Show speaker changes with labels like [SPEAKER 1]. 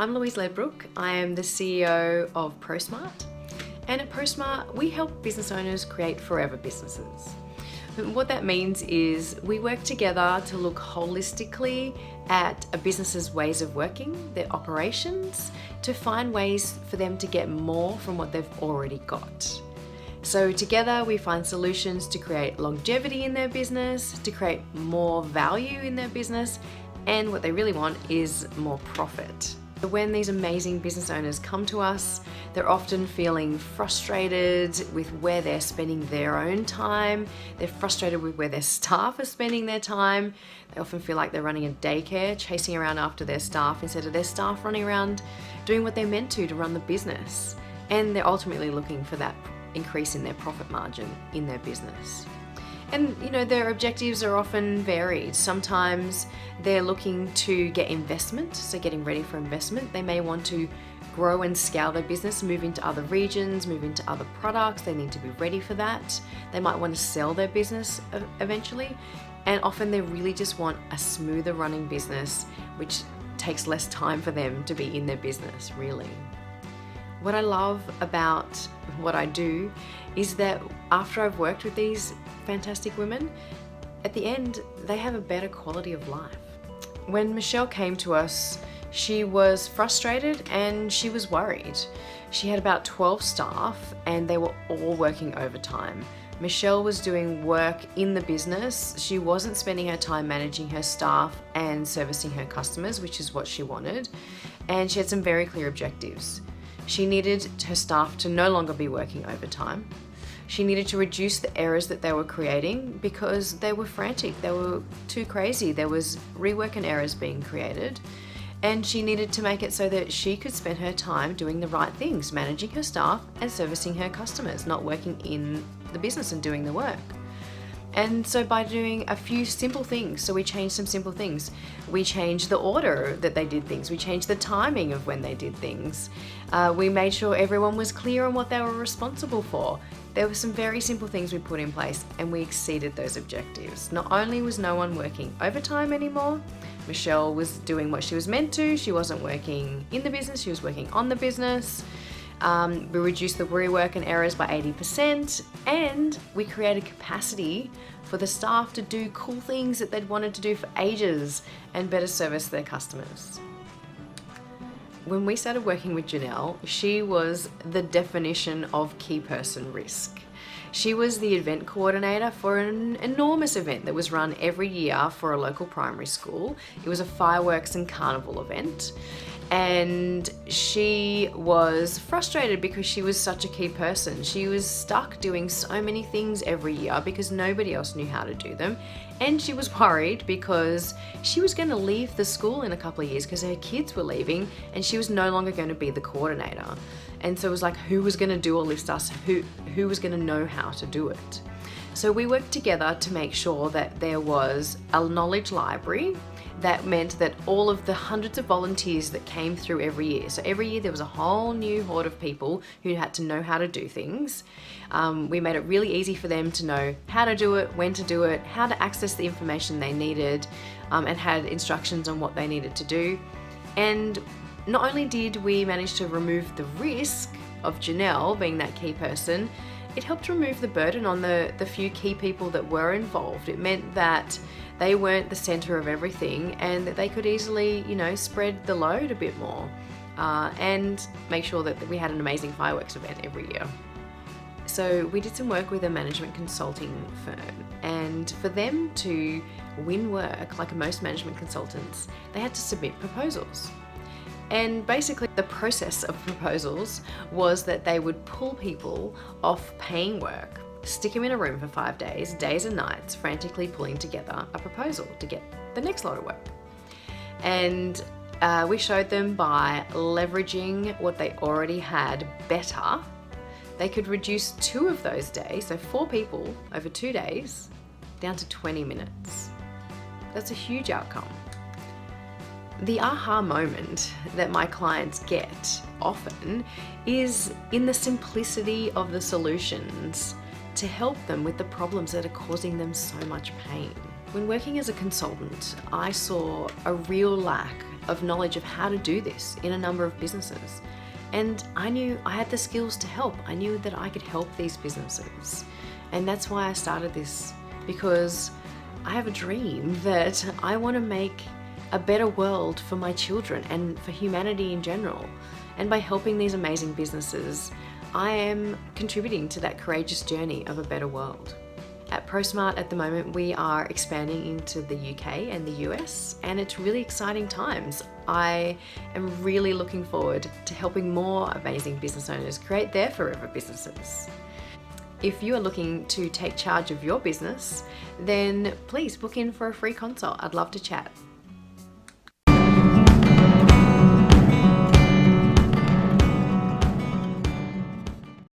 [SPEAKER 1] I'm Louise Ledbrook. I am the CEO of ProSMART, and at ProSMART we help business owners create forever businesses. And what that means is we work together to look holistically at a business's ways of working, their operations, to find ways for them to get more from what they've already got. So together we find solutions to create longevity in their business, to create more value in their business, and what they really want is more profit. When these amazing business owners come to us, they're often feeling frustrated with where they're spending their own time. They're frustrated with where their staff are spending their time. They often feel like they're running a daycare, chasing around after their staff instead of their staff running around doing what they're meant to run the business. And they're ultimately looking for that increase in their profit margin in their business. And their objectives are often varied. Sometimes they're looking to get investment, so getting ready for investment. They may want to grow and scale their business, move into other regions, move into other products. They need to be ready for that. They might want to sell their business eventually. And often they really just want a smoother running business, which takes less time for them to be in their business, really. What I love about what I do is that after I've worked with these fantastic women, at the end, they have a better quality of life. When Michelle came to us, she was frustrated and she was worried. She had about 12 staff and they were all working overtime. Michelle was doing work in the business. She wasn't spending her time managing her staff and servicing her customers, which is what she wanted. And she had some very clear objectives. She needed her staff to no longer be working overtime. She needed to reduce the errors that they were creating because they were frantic, they were too crazy. There was rework and errors being created. And she needed to make it so that she could spend her time doing the right things, managing her staff and servicing her customers, not working in the business and doing the work. And so by doing a few simple things, so we changed some simple things. We changed the order that they did things. We changed the timing of when they did things. We made sure everyone was clear on what they were responsible for. There were some very simple things we put in place and we exceeded those objectives. Not only was no one working overtime anymore, Michelle was doing what she was meant to. She wasn't working in the business, she was working on the business. We reduced the rework and errors by 80%, and we created capacity for the staff to do cool things that they'd wanted to do for ages and better service their customers. When we started working with Janelle, she was the definition of key person risk. She was the event coordinator for an enormous event that was run every year for a local primary school. It was a fireworks and carnival event. And she was frustrated because she was such a key person. She was stuck doing so many things every year because nobody else knew how to do them. And she was worried because she was going to leave the school in a couple of years because her kids were leaving and she was no longer going to be the coordinator. And so it was like, who was going to do all this stuff? Who was going to know how to do it? So we worked together to make sure that there was a knowledge library. That meant that all of the hundreds of volunteers that came through every year, so every year there was a whole new horde of people who had to know how to do things. We made it really easy for them to know how to do it, when to do it, how to access the information they needed, and had instructions on what they needed to do. And not only did we manage to remove the risk of Janelle being that key person, it helped remove the burden on the few key people that were involved. It meant that they weren't the center of everything and that they could easily, spread the load a bit more and make sure that we had an amazing fireworks event every year. So we did some work with a management consulting firm, and for them to win work, like most management consultants, they had to submit proposals. And basically the process of proposals was that they would pull people off paying work, stick them in a room for 5 days, days and nights, frantically pulling together a proposal to get the next lot of work. And we showed them by leveraging what they already had better. They could reduce 2 of those days, so 4 people over 2 days, down to 20 minutes. That's a huge outcome. The aha moment that my clients get often is in the simplicity of the solutions to help them with the problems that are causing them so much pain. When working as a consultant, I saw a real lack of knowledge of how to do this in a number of businesses. And I knew I had the skills to help. I knew that I could help these businesses. And that's why I started this, because I have a dream that I want to make a better world for my children and for humanity in general. And by helping these amazing businesses, I am contributing to that courageous journey of a better world. At ProSMART at the moment, we are expanding into the UK and the US, and it's really exciting times. I am really looking forward to helping more amazing business owners create their forever businesses. If you are looking to take charge of your business, then please book in for a free consult. I'd love to chat.